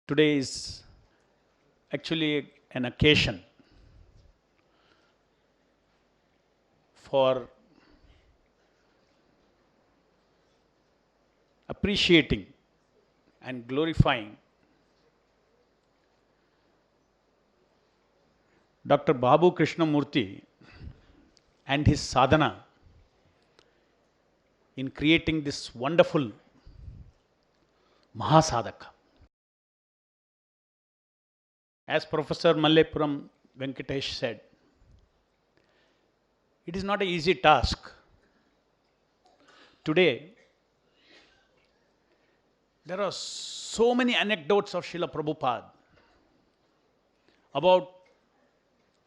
Today is actually an occasion for appreciating and glorifying Dr. Babu Krishnamurti and his sadhana in creating this wonderful Mahasadhaka. As Professor Mallepuram Venkatesh said, it is not an easy task. Today, there are so many anecdotes of Srila Prabhupada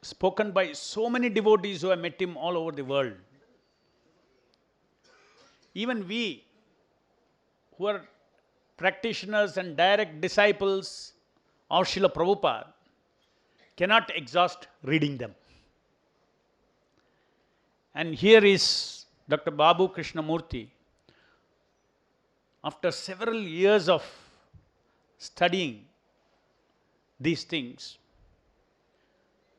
spoken by so many devotees who have met him all over the world. Even we, who are practitioners and direct disciples of Srila Prabhupada, cannot exhaust reading them. And here is Dr. Babu Krishnamurti, after several years of studying these things,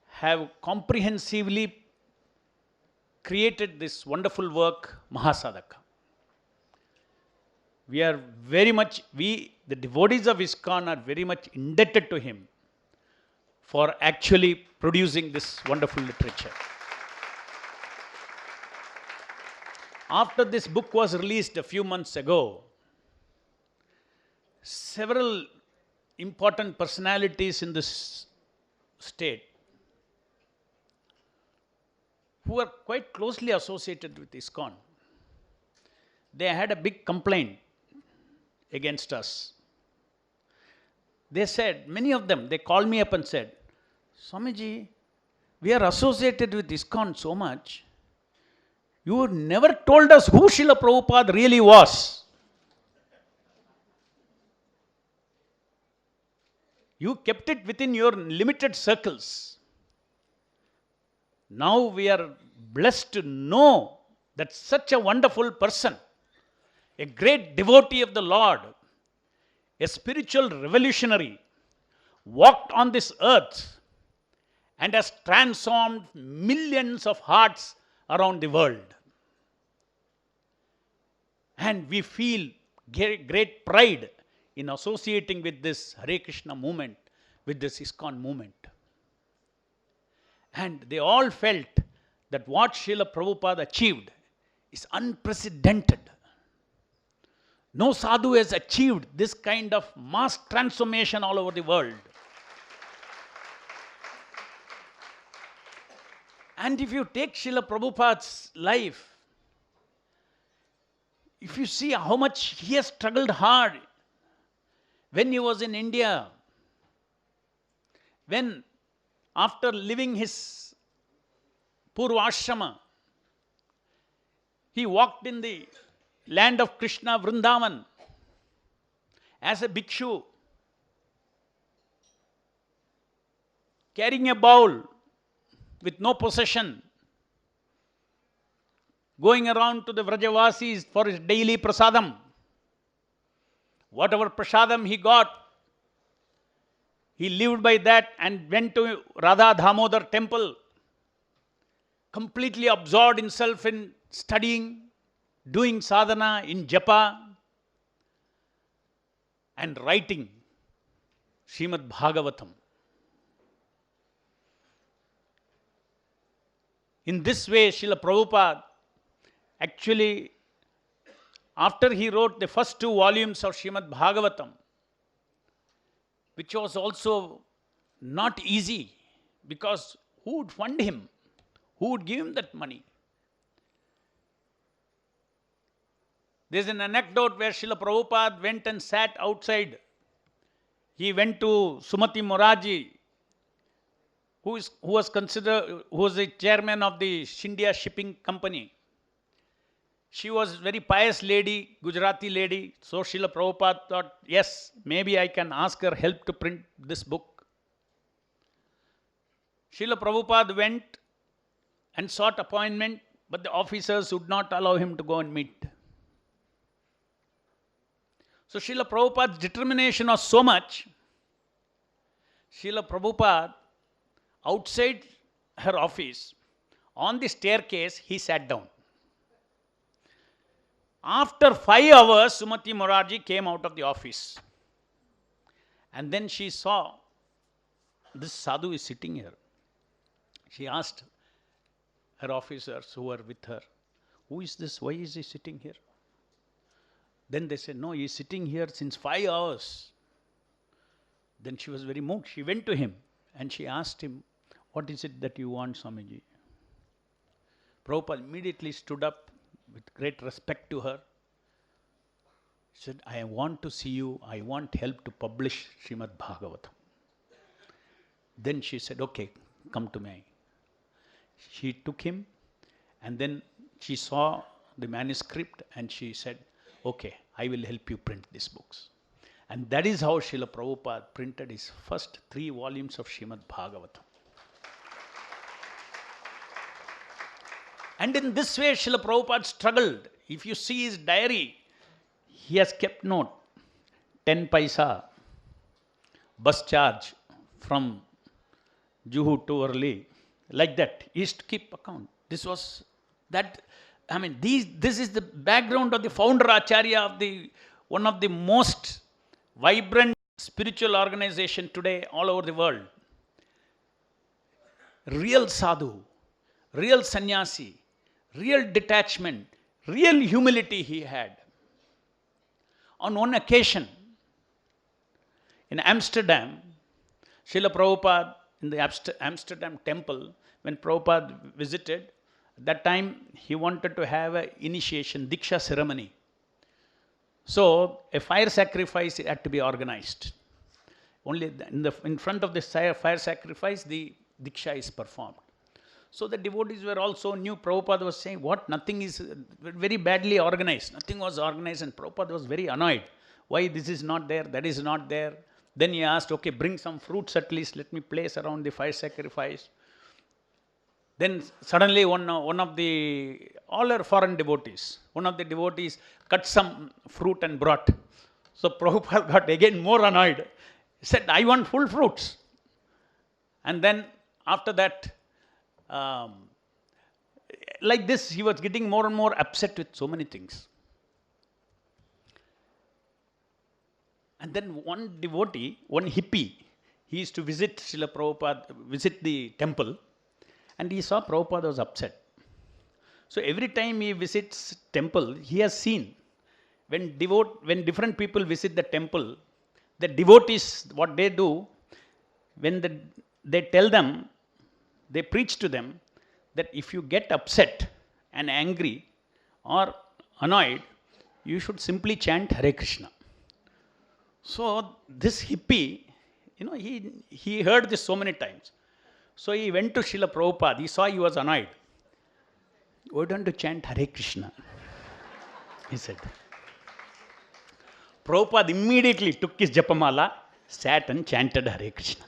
have comprehensively created this wonderful work, Mahasadhaka. The devotees of ISKCON are very much indebted to him for actually producing this wonderful literature. After this book was released a few months ago, several important personalities in this state who are quite closely associated with ISKCON, they had a big complaint against us. They said, many of them, they called me up and said, Swamiji, we are associated with ISKCON so much, you never told us who Srila Prabhupada really was. You kept it within your limited circles. Now we are blessed to know that such a wonderful person, a great devotee of the Lord, a spiritual revolutionary, walked on this earth and has transformed millions of hearts around the world. And we feel great pride in associating with this Hare Krishna movement, with this ISKCON movement. And they all felt that what Srila Prabhupada achieved is unprecedented. No sadhu has achieved this kind of mass transformation all over the world. And if you take Srila Prabhupada's life, if you see how much he has struggled hard when he was in India, when after leaving his Purvashrama, he walked in the land of Krishna, Vrindavan, as a bhikshu, carrying a bowl with no possession, going around to the Vrajavasis for his daily prasadam. Whatever prasadam he got, he lived by that and went to Radha Damodar temple, completely absorbed himself in studying, doing sadhana in japa, and writing Srimad Bhagavatam. In this way, Srila Prabhupada actually, after he wrote the first 2 volumes of Srimad Bhagavatam, which was also not easy, because who would fund him? Who would give him that money? There's an anecdote where Srila Prabhupada went and sat outside. He went to Sumati Moraji, who was the chairman of the Scindia Shipping Company. She was a very pious lady, Gujarati lady. So Srila Prabhupada thought, yes, maybe I can ask her help to print this book. Srila Prabhupada went and sought appointment, but the officers would not allow him to go and meet. So Srila Prabhupada's determination was so much Srila Prabhupada, outside her office, on the staircase, he sat down. After 5 hours, Sumati Morarji came out of the office. And then she saw this sadhu is sitting here. She asked her officers who were with her, who is this? Why is he sitting here? Then they said, no, he is sitting here since 5 hours. Then she was very moved. She went to him and she asked him, what is it that you want, Swamiji? Prabhupada immediately stood up with great respect to her. He said, I want to see you. I want help to publish Srimad Bhagavatam. Then she said, okay, come to me. She took him and then she saw the manuscript and she said, okay, I will help you print these books. And that is how Srila Prabhupada printed his first 3 volumes of Srimad Bhagavatam. And in this way, Srila Prabhupada struggled. If you see his diary, he has kept note, 10 paisa bus charge from Juhu to Worli, like that. He used to keep account. This was that, this is the background of the Founder-Acharya of one of the most vibrant spiritual organization today all over the world. Real sadhu, real sannyasi, real detachment, real humility he had. On one occasion, in Amsterdam, Srila Prabhupada, in the Amsterdam temple, when Prabhupada visited, at that time he wanted to have an initiation, Diksha ceremony. So a fire sacrifice had to be organized. Only in front of the fire sacrifice, the Diksha is performed. So the devotees were also new. Prabhupada was saying, what? Nothing is very badly organized. Nothing was organized and Prabhupada was very annoyed. Why this is not there, that is not there. Then he asked, okay, bring some fruits at least, let me place around the fire sacrifice. Then suddenly all our foreign devotees, one of the devotees cut some fruit and brought. So Prabhupada got again more annoyed. He said, I want full fruits. And then after that, like this, he was getting more and more upset with so many things. And then one devotee, one hippie, he used to visit Srila Prabhupada, visit the temple, and he saw Prabhupada was upset. So every time he visits temple, he has seen when different people visit the temple, the devotees, what they do, when they tell them, they preach to them that if you get upset and angry or annoyed, you should simply chant Hare Krishna. So this hippie, he heard this so many times. So he went to Srila Prabhupada. He saw he was annoyed. Why don't you chant Hare Krishna? He said. Prabhupada immediately took his japamala, sat and chanted Hare Krishna.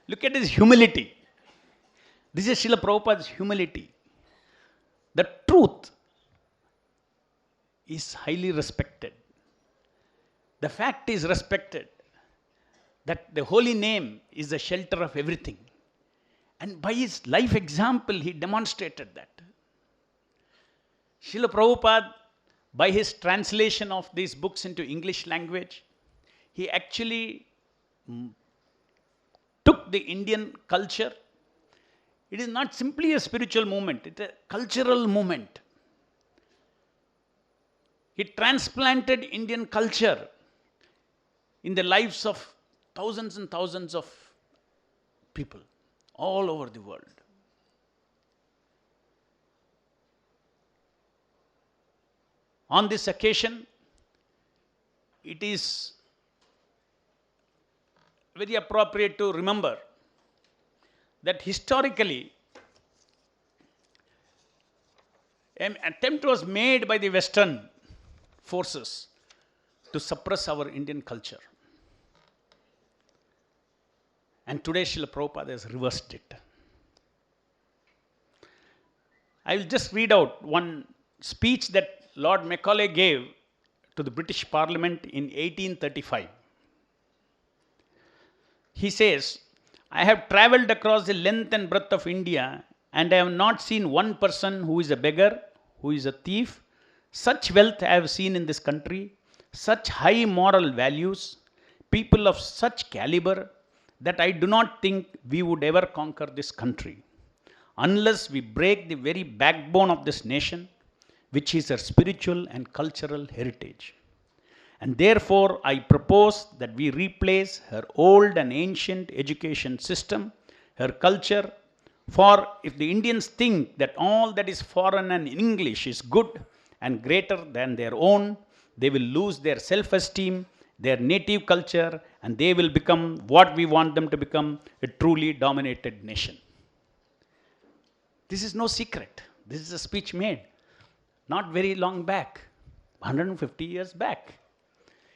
Look at his humility. This is Srila Prabhupada's humility. The truth is highly respected. The fact is respected. That the holy name is the shelter of everything. And by his life example, he demonstrated that. Srila Prabhupada, by his translation of these books into English language, he actually took the Indian culture. It is not simply a spiritual movement, it's a cultural movement. He transplanted Indian culture in the lives of thousands and thousands of people all over the world. On this occasion, it is very appropriate to remember that historically, an attempt was made by the Western forces to suppress our Indian culture. And today, Srila Prabhupada has reversed it. I will just read out one speech that Lord Macaulay gave to the British Parliament in 1835. He says, I have traveled across the length and breadth of India and I have not seen one person who is a beggar, who is a thief. Such wealth I have seen in this country, such high moral values, people of such caliber that I do not think we would ever conquer this country unless we break the very backbone of this nation, which is her spiritual and cultural heritage. And therefore, I propose that we replace her old and ancient education system, her culture, for if the Indians think that all that is foreign and English is good and greater than their own, they will lose their self-esteem, their native culture, and they will become what we want them to become, a truly dominated nation. This is no secret. This is a speech made not very long back, 150 years back.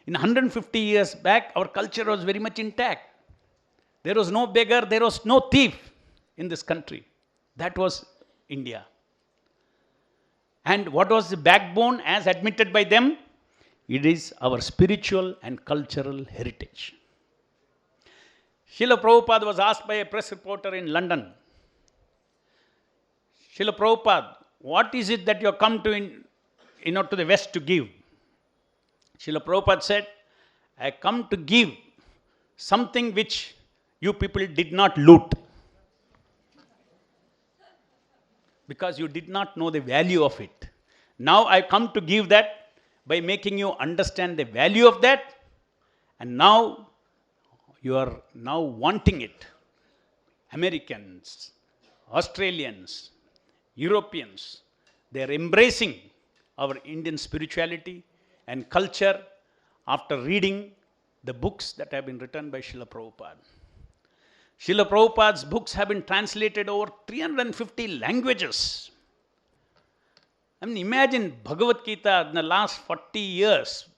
In 150 years back, our culture was very much intact. There was no beggar, there was no thief in this country. That was India. And what was the backbone as admitted by them? It is our spiritual and cultural heritage. Srila Prabhupada was asked by a press reporter in London, Srila Prabhupada, what is it that you have come to the West to give? Srila Prabhupada said, I come to give something which you people did not loot. Because you did not know the value of it. Now I come to give that by making you understand the value of that, and now you are now wanting it. Americans, Australians, Europeans, they are embracing our Indian spirituality and culture after reading the books that have been written by Srila Prabhupada. Srila Prabhupada's books have been translated over 350 languages. I mean, imagine Bhagavad Gita in the last 40 years.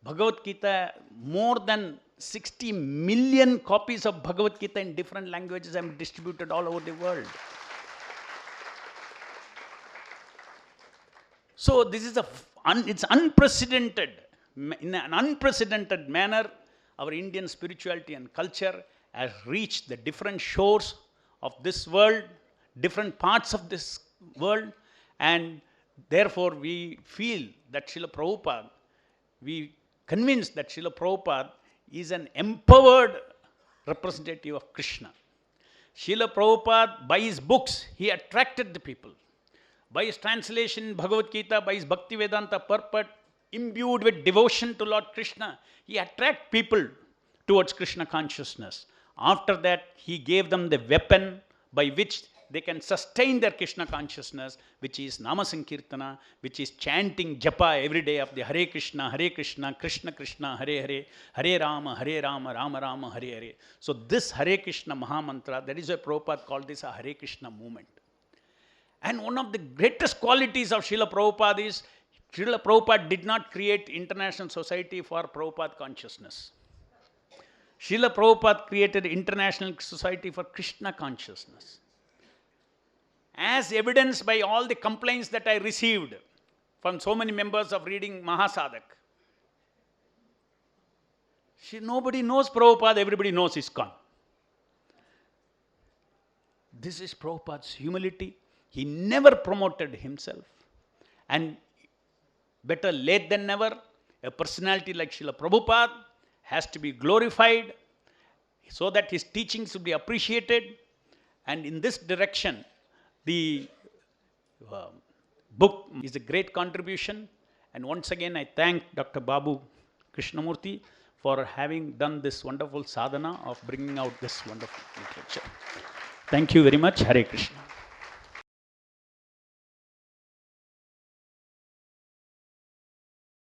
Bhagavad Gita, more than 60 million copies of Bhagavad Gita in different languages have been distributed all over the world. So this is it's unprecedented. In an unprecedented manner, our Indian spirituality and culture has reached the different shores of this world, different parts of this world, and therefore we feel that Srila Prabhupada, we convinced that Srila Prabhupada is an empowered representative of Krishna. Srila Prabhupada, by his books, he attracted the people. By his translation Bhagavad Gita, by his Bhaktivedanta purport, imbued with devotion to Lord Krishna, he attracted people towards Krishna consciousness. After that, he gave them the weapon by which they can sustain their Krishna consciousness, which is Nama Sankirtana, which is chanting japa every day of the Hare Krishna, Krishna Krishna, Hare Hare, Hare Rama, Rama Rama, Hare Hare. So this Hare Krishna Mahamantra, that is why Prabhupada called this a Hare Krishna movement. And one of the greatest qualities of Srila Prabhupada is, Srila Prabhupada did not create International Society for Prabhupada Consciousness. Srila Prabhupada created International Society for Krishna Consciousness. As evidenced by all the complaints that I received from so many members of reading Mahasadhaka. Nobody knows Prabhupada, everybody knows ISKCON. This is Prabhupada's humility. He never promoted himself. And better late than never, a personality like Srila Prabhupada has to be glorified so that his teachings will be appreciated. And in this direction, the book is a great contribution. And once again, I thank Dr. Babu Krishnamurti for having done this wonderful sadhana of bringing out this wonderful literature. Thank you very much. Hare Krishna.